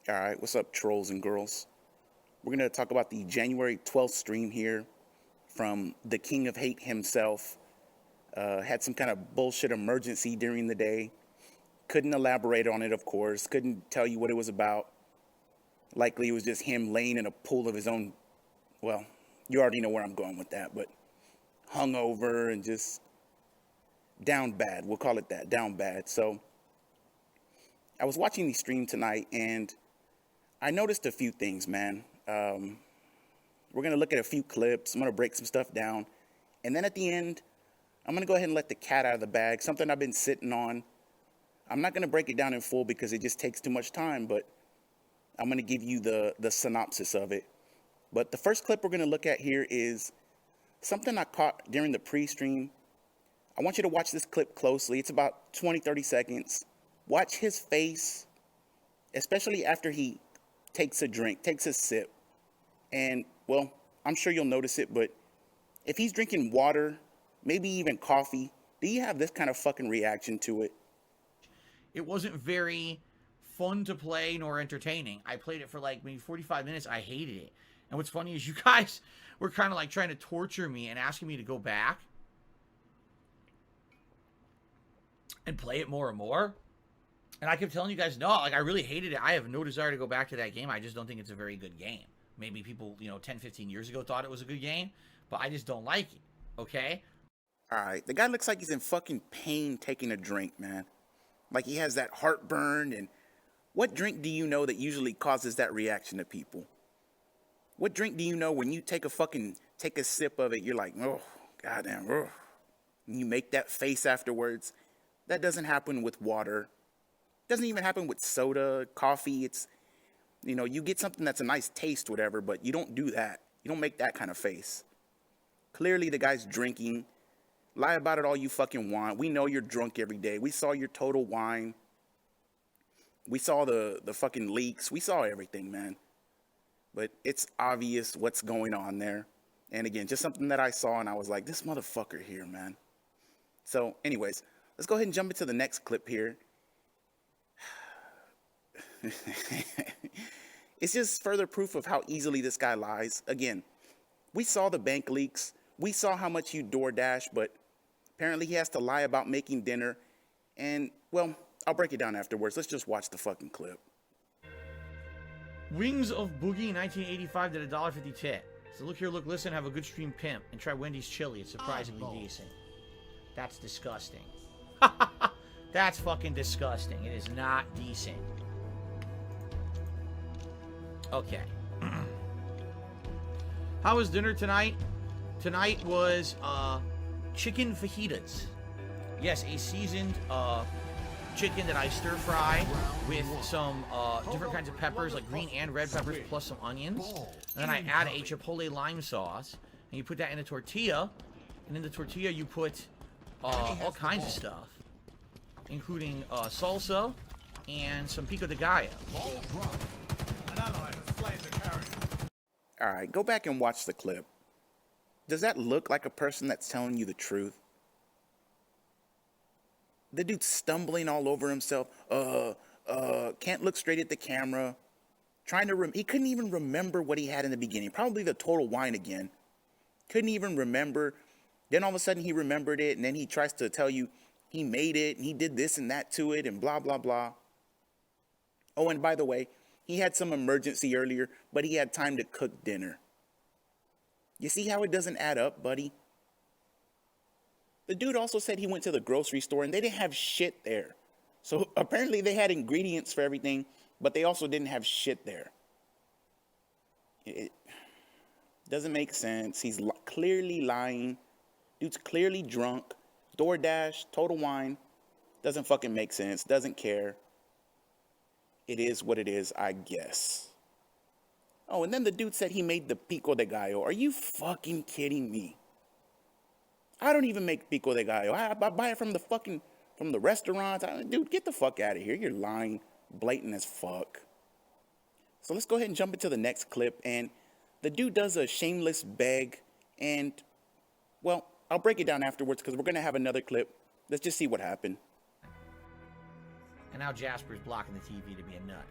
All right, what's up, trolls and girls? We're going to talk about the January 12th stream here from the King of Hate himself. Had some kind of bullshit emergency during the day. Couldn't elaborate on it, of course. Couldn't tell you what it was about. Likely it was just him laying in a pool of his own. Well, you already know where I'm going with that, but hungover and just down bad. We'll call it that, down bad. So I was watching the stream tonight and I noticed a few things, man. We're going to look at a few clips. I'm going to break some stuff down. And then at the end, I'm going to go ahead and let the cat out of the bag, something I've been sitting on. I'm not going to break it down in full because it just takes too much time, but I'm going to give you the synopsis of it. But the first clip we're going to look at here is something I caught during the pre-stream. I want you to watch this clip closely. It's about 20, 30 seconds. Watch his face, especially after he takes a drink, takes a sip. And, well, I'm sure you'll notice it, but if he's drinking water, maybe even coffee, do you have this kind of fucking reaction to it? It wasn't very fun to play nor entertaining. I played it for like maybe 45 minutes. I hated it. And what's funny is you guys were kind of like trying to torture me and asking me to go back and play it more and more. And I kept telling you guys, no, like I really hated it. I have no desire to go back to that game. I just don't think it's a very good game. Maybe people, 10, 15 years ago thought it was a good game, but I just don't like it. Okay? All right, the guy looks like he's in fucking pain taking a drink, man. Like he has that heartburn. And what drink do you know that usually causes that reaction to people? What drink do you know when you take a sip of it, you're like, oh, goddamn, oh. And you make that face afterwards. That doesn't happen with water. Doesn't even happen with soda, coffee. It's, you get something that's a nice taste, whatever, but you don't do that. You don't make that kind of face. Clearly the guy's drinking. Lie about it all you fucking want. We know you're drunk every day. We saw your total wine. We saw the fucking leaks. We saw everything, man. But it's obvious what's going on there. And again, just something that I saw and I was like, this motherfucker here, man. So anyways, let's go ahead and jump into the next clip here. It's just further proof of how easily this guy lies. Again, we saw the bank leaks. We saw how much you DoorDash, but apparently he has to lie about making dinner. And, well, I'll break it down afterwards. Let's just watch the fucking clip. Wings of Boogie 1985 at $1.50 tip. So look here, look, listen, have a good stream pimp. And try Wendy's chili. It's surprisingly decent. That's disgusting. That's fucking disgusting. It is not decent. Okay. How was dinner tonight? Tonight was chicken fajitas. Yes, a seasoned chicken that I stir fry with some different kinds of peppers, like green and red peppers, plus some onions. And then I add a chipotle lime sauce, and you put that in a tortilla. And in the tortilla, you put all kinds of stuff, including salsa and some pico de gallo. All right, go back and watch the clip. Does that look like a person that's telling you the truth? The dude's stumbling all over himself. Can't look straight at the camera. He couldn't even remember what he had in the beginning. Probably the total wine again. Couldn't even remember. Then all of a sudden he remembered it, and then he tries to tell you he made it, and he did this and that to it, and blah, blah, blah. Oh, and by the way, he had some emergency earlier, but he had time to cook dinner. You see how it doesn't add up, buddy? The dude also said he went to the grocery store and they didn't have shit there. So apparently they had ingredients for everything, but they also didn't have shit there. It doesn't make sense. He's clearly lying. Dude's clearly drunk. DoorDash, total wine. Doesn't fucking make sense. Doesn't care. It is what it is, I guess. Oh, and then the dude said he made the pico de gallo. Are you fucking kidding me? I don't even make pico de gallo. I buy it from the restaurants. Dude, get the fuck out of here. You're lying, blatant as fuck. So let's go ahead and jump into the next clip. And the dude does a shameless beg. And, well, I'll break it down afterwards because we're going to have another clip. Let's just see what happened. And now Jasper's blocking the TV to be a nut.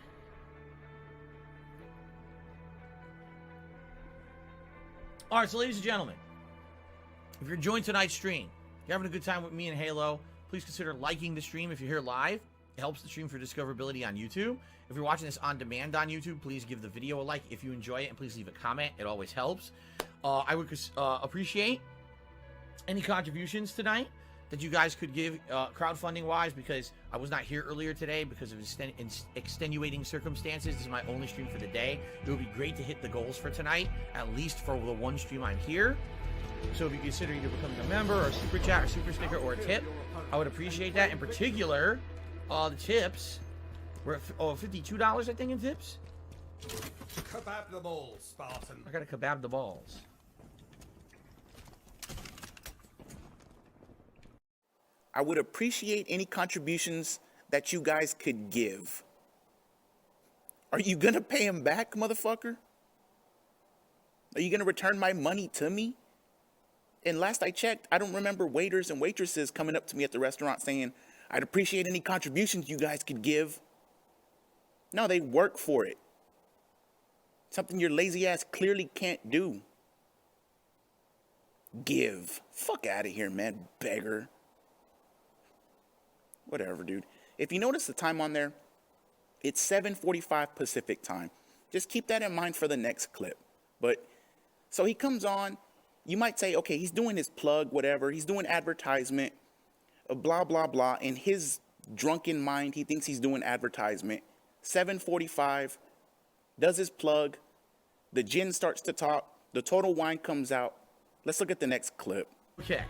All right, so ladies and gentlemen, if you're enjoying tonight's stream, you're having a good time with me and Halo, please consider liking the stream if you're here live. It helps the stream for discoverability on YouTube. If you're watching this on demand on YouTube, please give the video a like if you enjoy it, and please leave a comment. It always helps. I would appreciate any contributions tonight that you guys could give crowdfunding wise, because I was not here earlier today because of extenuating circumstances. This is my only stream for the day. It would be great to hit the goals for tonight, at least for the one stream I'm here. So if you consider either becoming a member or a super chat or super sticker or a tip, I would appreciate that. In particular, the tips, we're at $52 I think in tips. Kebab the balls, Spartan. I gotta kebab the balls. I would appreciate any contributions that you guys could give. Are you gonna pay him back, motherfucker? Are you gonna return my money to me? And last I checked, I don't remember waiters and waitresses coming up to me at the restaurant saying, I'd appreciate any contributions you guys could give. No, they work for it. Something your lazy ass clearly can't do. Give. Fuck out of here, man, beggar. Whatever, dude. If you notice the time on there, it's 7:45 Pacific time. Just keep that in mind for the next clip. But, so he comes on. You might say, okay, he's doing his plug, whatever. He's doing advertisement, blah, blah, blah. In his drunken mind, he thinks he's doing advertisement. 7:45, does his plug. The gin starts to talk. The total wine comes out. Let's look at the next clip. Okay.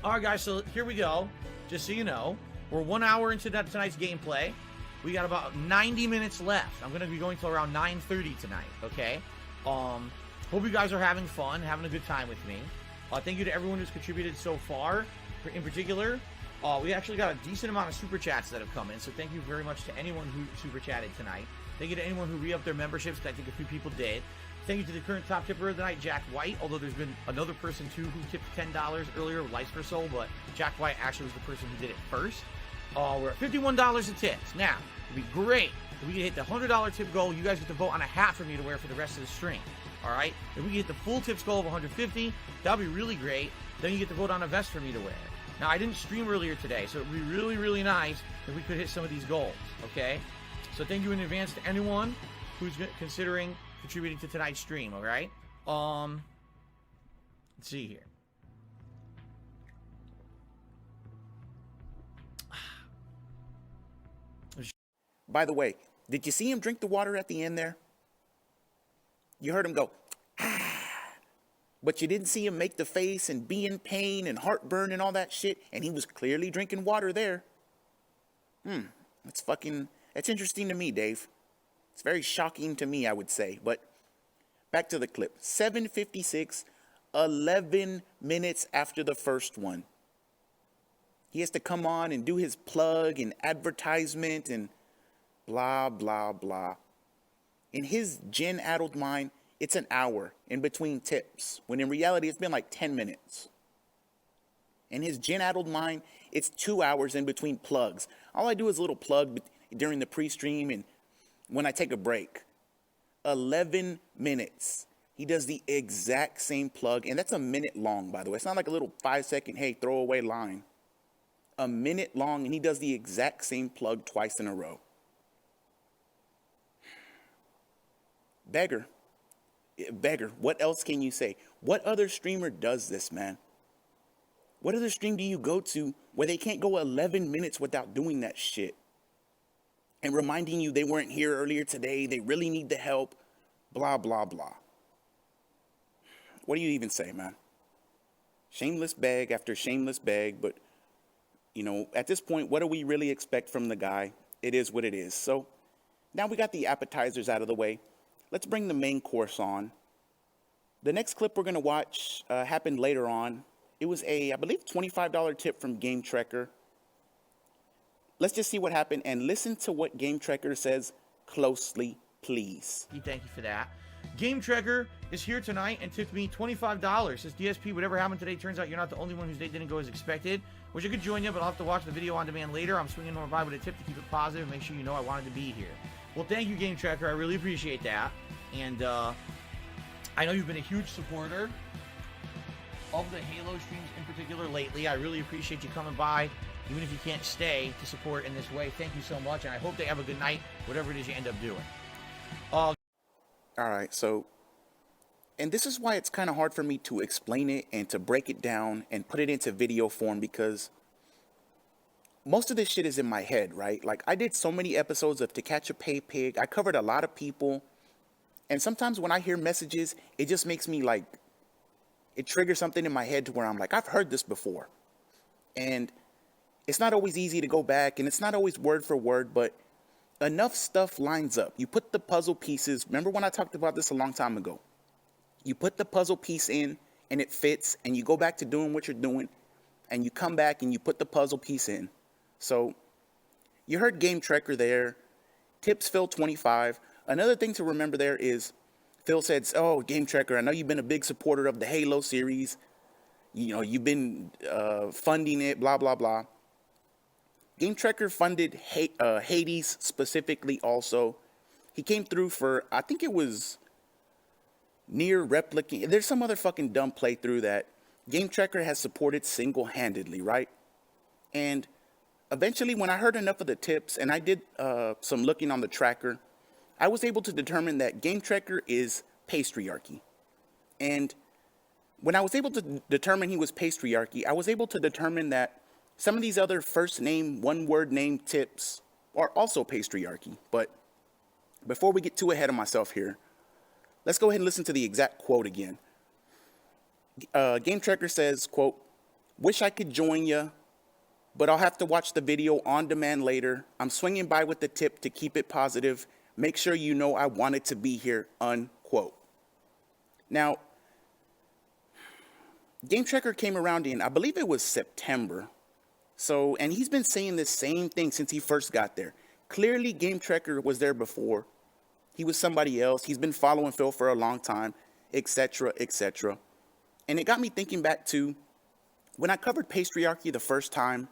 All right, guys, so here we go. Just so you know, we're 1 hour into tonight's gameplay. We got about 90 minutes left. I'm going to be going till around 9:30 tonight, okay? Hope you guys are having fun, having a good time with me. Thank you to everyone who's contributed so far. In particular, we actually got a decent amount of super chats that have come in, so thank you very much to anyone who super chatted tonight. Thank you to anyone who re-upped their memberships, I think a few people did. Thank you to the current top tipper of the night, Jack White, although there's been another person too who tipped $10 earlier with Lights for Soul, but Jack White actually was the person who did it first. We're at $51 in tips. Now, it'd be great if we could hit the $100 tip goal. You guys get to vote on a hat for me to wear for the rest of the stream. All right? If we can hit the full tips goal of 150, that would be really great. Then you get to vote on a vest for me to wear. Now, I didn't stream earlier today, so it would be really, really nice if we could hit some of these goals, okay? So thank you in advance to anyone who's considering contributing to tonight's stream, all right? Let's see here. By the way, did you see him drink the water at the end there? You heard him go, but you didn't see him make the face and be in pain and heartburn and all that shit, and he was clearly drinking water there. That's interesting to me, Dave. It's very shocking to me, I would say. But back to the clip. 7:56, 11 minutes after the first one. He has to come on and do his plug and advertisement and blah, blah, blah. In his gin-addled mind, it's an hour in between tips, when in reality it's been like 10 minutes. In his gin-addled mind, it's 2 hours in between plugs. All I do is a little plug during the pre-stream and when I take a break. 11 minutes. He does the exact same plug, and that's a minute long, by the way. It's not like a little 5-second, hey, throwaway line. A minute long, and he does the exact same plug twice in a row. Beggar, what else can you say? What other streamer does this, man? What other stream do you go to where they can't go 11 minutes without doing that shit? And reminding you they weren't here earlier today, they really need the help, blah, blah, blah. What do you even say, man? Shameless beg after shameless beg, but, you know, at this point, what do we really expect from the guy? It is what it is. So, now we got the appetizers out of the way. Let's bring the main course on. The next clip we're going to watch happened later on. It was a, I believe, $25 tip from Game Trekker. Let's just see what happened and listen to what Game Trekker says closely, please. Thank you for that. Game Trekker is here tonight and tipped me $25. Says DSP, whatever happened today, turns out you're not the only one whose day didn't go as expected. Wish I could join you, but I'll have to watch the video on demand later. I'm swinging on by with a tip to keep it positive and make sure you know I wanted to be here. Well, thank you, Game Trekker. I really appreciate that. And I I know you've been a huge supporter of the Halo streams in particular lately. I really appreciate you coming by, even if you can't stay to support in this way. Thank you so much, and I hope they have a good night, whatever it is you end up doing. All right, so, and this is why it's kind of hard for me to explain it and to break it down and put it into video form, because most of this shit is in my head, right? Like, I did so many episodes of To Catch a Pay Pig. I covered a lot of people. And sometimes when I hear messages, it just makes me like, it triggers something in my head to where I'm like, I've heard this before. And it's not always easy to go back, and it's not always word for word, but enough stuff lines up. You put the puzzle pieces. Remember when I talked about this a long time ago? You put the puzzle piece in, and it fits, and you go back to doing what you're doing, and you come back and you put the puzzle piece in. So you heard Game Trekker there. Tips Phil 25. Another thing to remember there is Phil said, oh, Game Trekker, I know you've been a big supporter of the Halo series. You know, you've been funding it, blah, blah, blah. Game Trekker funded Hades specifically also. He came through for, I think it was Near Replicant. There's some other fucking dumb playthrough that Game Trekker has supported single-handedly, right? And eventually, when I heard enough of the tips and I did some looking on the tracker, I was able to determine that Game Trekker is Patriarchy. And when I was able to determine he was Patriarchy, I was able to determine that some of these other first name, one-word name tips are also Patriarchy. But before we get too ahead of myself here, let's go ahead and listen to the exact quote again. Game Trekker says, quote, wish I could join ya, but I'll have to watch the video on demand later. I'm swinging by with the tip to keep it positive. Make sure you know I wanted to be here, unquote. Now, Game Trekker came around in, I believe it was September. So, and he's been saying the same thing since he first got there. Clearly, Game Trekker was there before. He was somebody else. He's been following Phil for a long time, etc., etc. And it got me thinking back to when I covered Patriarchy the first time.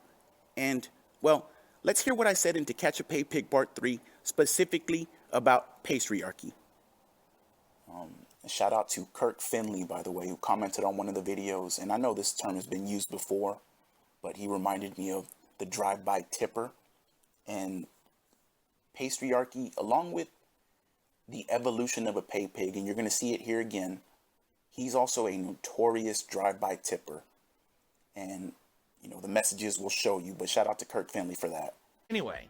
And, well, let's hear what I said in To Catch a Pay Pig Part 3, specifically about Patriarchy. Shout out to Kirk Finley, by the way, who commented on one of the videos. And I know this term has been used before, but he reminded me of the drive-by tipper. And Patriarchy, along with the evolution of a pay pig, and you're going to see it here again, he's also a notorious drive-by tipper. And, you know, the messages will show you, but shout out to Kirk Finley for that. Anyway,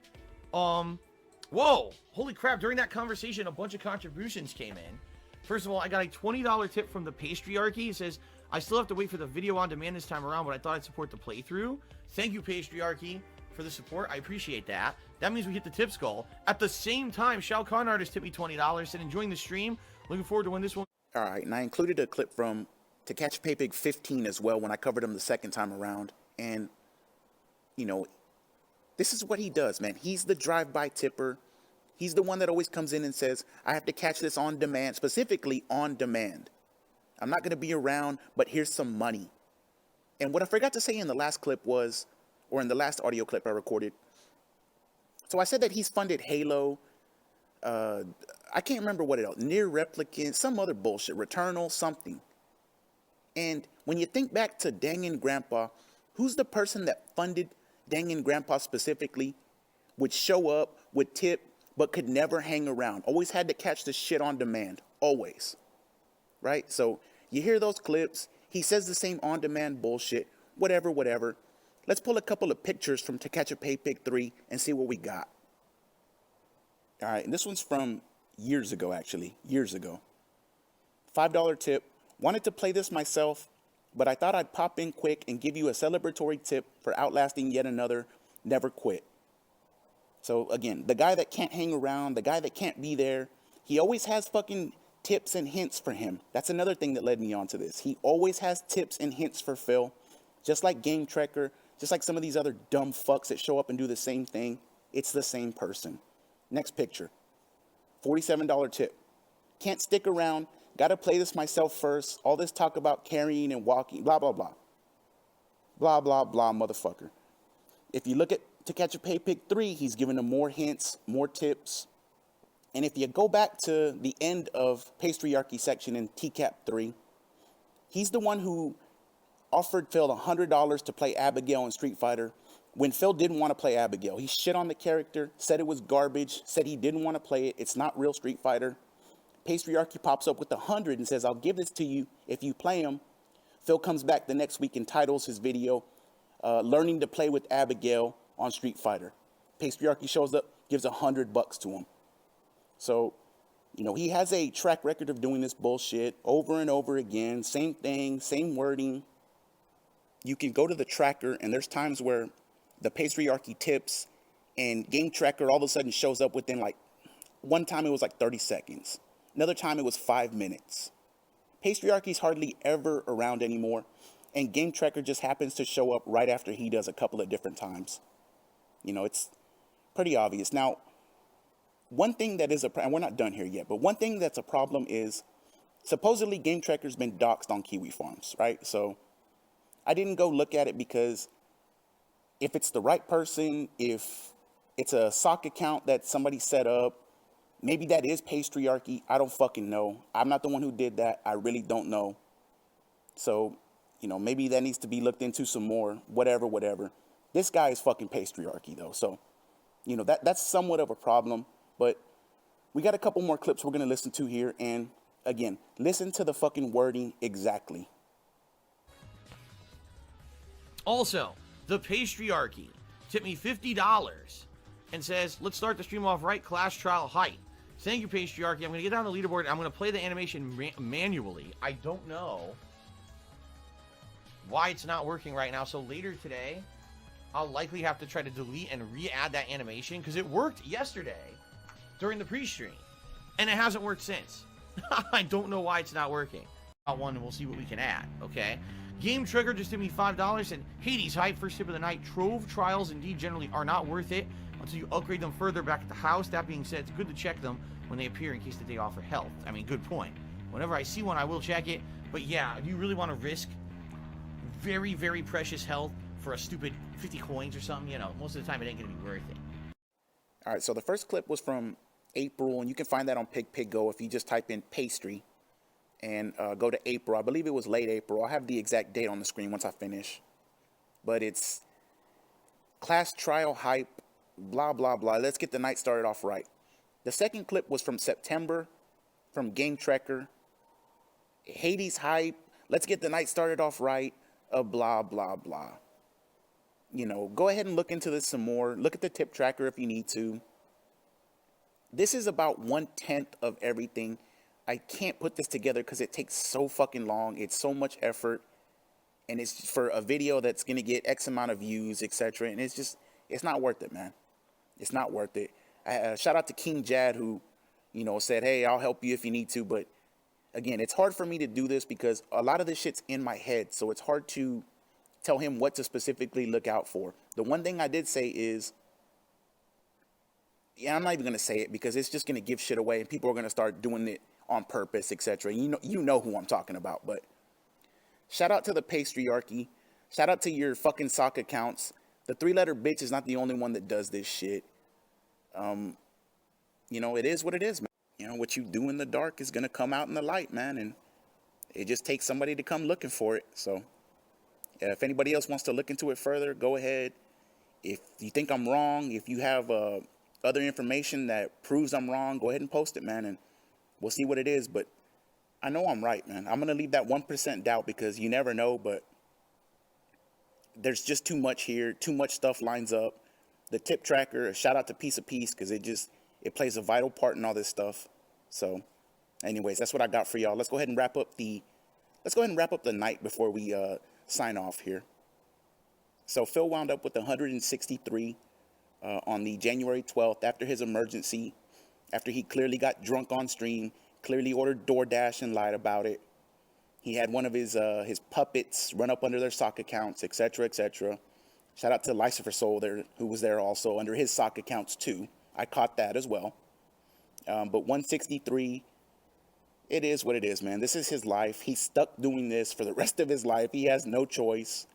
whoa, holy crap, during that conversation, a bunch of contributions came in. First of all, I got a $20 tip from the Patriarchy. It says, I still have to wait for the video on demand this time around, but I thought I'd support the playthrough. Thank you, Patriarchy, for the support. I appreciate that. That means we hit the tips goal. At the same time, Shao Kahn Artist tipped me $20, said enjoying the stream. Looking forward to when this one. All right, and I included a clip from To Catch a Pay Pig 15 as well when I covered him the second time around. And, you know, this is what he does, man. He's the drive-by tipper. He's the one that always comes in and says, I have to catch this on demand, specifically on demand. I'm not going to be around, but here's some money. And what I forgot to say in the last clip was, or in the last audio clip I recorded, so I said that he's funded Halo, I can't remember what else, Near Replicant, some other bullshit, Returnal, something. And when you think back to Dangin' Grandpa, who's the person that funded Dangin' Grandpa specifically, would show up, would tip, but could never hang around, always had to catch the shit on demand, always, right? So you hear those clips, he says the same on-demand bullshit, whatever. Let's pull a couple of pictures from To Catch a Pay Pig 3 and see what we got. All right, and this one's from years ago, actually, years ago. $5 tip, wanted to play this myself, but I thought I'd pop in quick and give you a celebratory tip for outlasting yet another Never Quit. So again, the guy that can't hang around, the guy that can't be there, he always has fucking tips and hints for him. That's another thing that led me on to this. He always has tips and hints for Phil, just like Game Trekker, just like some of these other dumb fucks that show up and do the same thing. It's the same person. Next picture, $47 tip. Can't stick around, gotta play this myself first. All this talk about carrying and walking, blah, blah, blah. Blah, blah, blah, motherfucker. If you look at To Catch a Pay Pig 3, he's giving him more hints, more tips. And if you go back to the end of Patriarchy section in TCAP 3, he's the one who offered Phil $100 to play Abigail in Street Fighter when Phil didn't want to play Abigail. He shit on the character, said it was garbage, said he didn't want to play it. It's not real Street Fighter. Patriarchy pops up with 100 and says, I'll give this to you if you play him. Phil comes back the next week and titles his video, Learning to Play with Abigail on Street Fighter. Patriarchy shows up, gives $100 to him. So, you know, he has a track record of doing this bullshit over and over again. Same thing, same wording. You can go to the tracker, and there's times where the Patriarchy tips and Game Tracker all of a sudden shows up within, like, one time it was like 30 seconds. Another time it was 5 minutes. Patriarchy's hardly ever around anymore, and Game Tracker just happens to show up right after he does a couple of different times. You know, it's pretty obvious. Now, one thing that is and we're not done here yet, but one thing that's a problem is supposedly Game Tracker's been doxxed on Kiwi Farms, right? So I didn't go look at it because if it's the right person, if it's a sock account that somebody set up, maybe that is Patriarchy. I don't fucking know. I'm not the one who did that. I really don't know. So, you know, maybe that needs to be looked into some more, whatever. This guy is fucking Patriarchy, though. So, you know, that's somewhat of a problem. But we got a couple more clips we're going to listen to here. And, again, listen to the fucking wording exactly. Also, the Patriarchy tipped me $50 and says, let's start the stream off right, class trial height. Thank you, Patriarchy. I'm going to get down the leaderboard. I'm going to play the animation manually. I don't know why it's not working right now. So later today, I'll likely have to try to delete and re-add that animation because it worked yesterday during the pre-stream. And it hasn't worked since. I don't know why it's not working. One, and we'll see what we can add, okay? Game Trigger just did me $5, and Hades hype first tip of the night. Trove trials indeed generally are not worth it until you upgrade them further back at the house. That being said, it's good to check them when they appear in case that they offer health. I mean, good point. Whenever I see one, I will check it. But yeah, if you really want to risk very, very precious health for a stupid 50 coins or something, you know, most of the time it ain't going to be worth it. All right, so the first clip was from April, and you can find that on PigPigGo if you just type in pastry and go to April. I believe it was late April. I'll have the exact date on the screen once I finish. But it's class trial hype, blah, blah, blah. Let's get the night started off right. The second clip was from September, from Game Tracker. Hades hype, let's get the night started off right, blah, blah, blah. You know, go ahead and look into this some more. Look at the tip tracker if you need to. This is about 1/10 of everything. I can't put this together because it takes so fucking long. It's so much effort. And it's for a video that's going to get X amount of views, etc. And it's not worth it, man. It's not worth it. Shout out to King Jad who, you know, said, hey, I'll help you if you need to. But again, it's hard for me to do this because a lot of this shit's in my head. So it's hard to tell him what to specifically look out for. The one thing I did say is, yeah, I'm not even going to say it because it's just going to give shit away and people are going to start doing it on purpose, etc. You know who I'm talking about. But shout out to the Patriarchy. Shout out to your fucking sock accounts. The 3-letter bitch is not the only one that does this shit. You know, it is what it is, man. You know, what you do in the dark is going to come out in the light, man. And it just takes somebody to come looking for it. So if anybody else wants to look into it further, go ahead. If you think I'm wrong, if you have other information that proves I'm wrong, go ahead and post it, man. And we'll see what it is. But I know I'm right, man. I'm going to leave that 1% doubt because you never know. But there's just too much here. Too much stuff lines up. The tip tracker, a shout out to Piece of Peace because it plays a vital part in all this stuff. So anyways, that's what I got for y'all. Let's go ahead and wrap up the night before we sign off here. So Phil wound up with 163 on the January 12th after his emergency, after he clearly got drunk on stream, clearly ordered DoorDash and lied about it. He had one of his puppets run up under their sock accounts, etc., etc. Shout out to Lucifer Soul there, who was there also under his sock accounts too. I caught that as well. But 163, it is what it is, man. This is his life. He's stuck doing this for the rest of his life. He has no choice,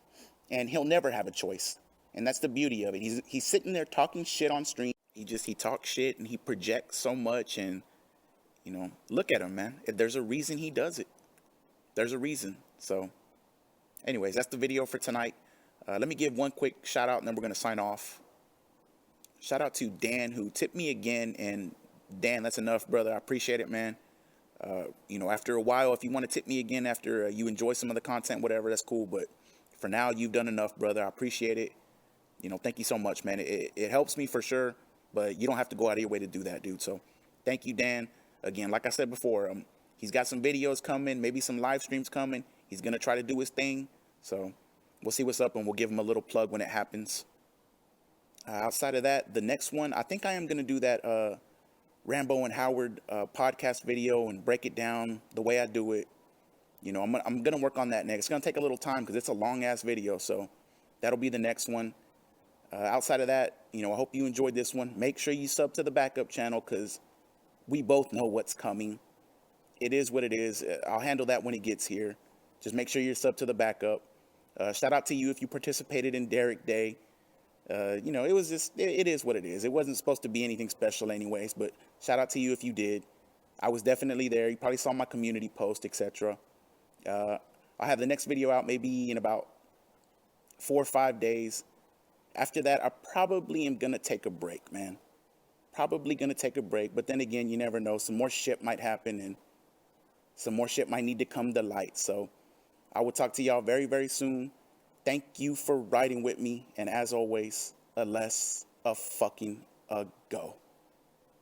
and he'll never have a choice. And that's the beauty of it. He's sitting there talking shit on stream, he talks shit and he projects so much, and look at him, man. There's a reason he does it. There's a reason. So anyways, that's the video for tonight. Let me give one quick shout out and then we're going to sign off. Shout out to Dan, who tipped me again. And Dan, that's enough, brother. I appreciate it, man. After a while, if you want to tip me again after you enjoy some of the content, whatever, that's cool. But for now, you've done enough, brother. I appreciate it. Thank you so much, man. It helps me for sure, but you don't have to go out of your way to do that, dude. So thank you, Dan. Again, like I said before, he's got some videos coming, maybe some live streams coming. He's going to try to do his thing. So we'll see what's up, and we'll give him a little plug when it happens. Outside of that, the next one, I think I am going to do that Rambo and Howard podcast video and break it down the way I do it. I'm going to work on that next. It's going to take a little time because it's a long-ass video, so that'll be the next one. Outside of that, I hope you enjoyed this one. Make sure you sub to the backup channel because we both know what's coming. It is what it is. I'll handle that when it gets here. Just make sure you're sub to the backup. Shout out to you if you participated in Derek Day. It was just, it is what it is. It wasn't supposed to be anything special anyways, but shout out to you if you did. I was definitely there. You probably saw my community post, etc. I'll have the next video out maybe in about 4 or 5 days. After that, I probably am going to take a break, man. Probably going to take a break. But then again, you never know. Some more shit might happen and some more shit might need to come to light. So I will talk to y'all very, very soon. Thank you for riding with me. And as always, a less a fucking a go.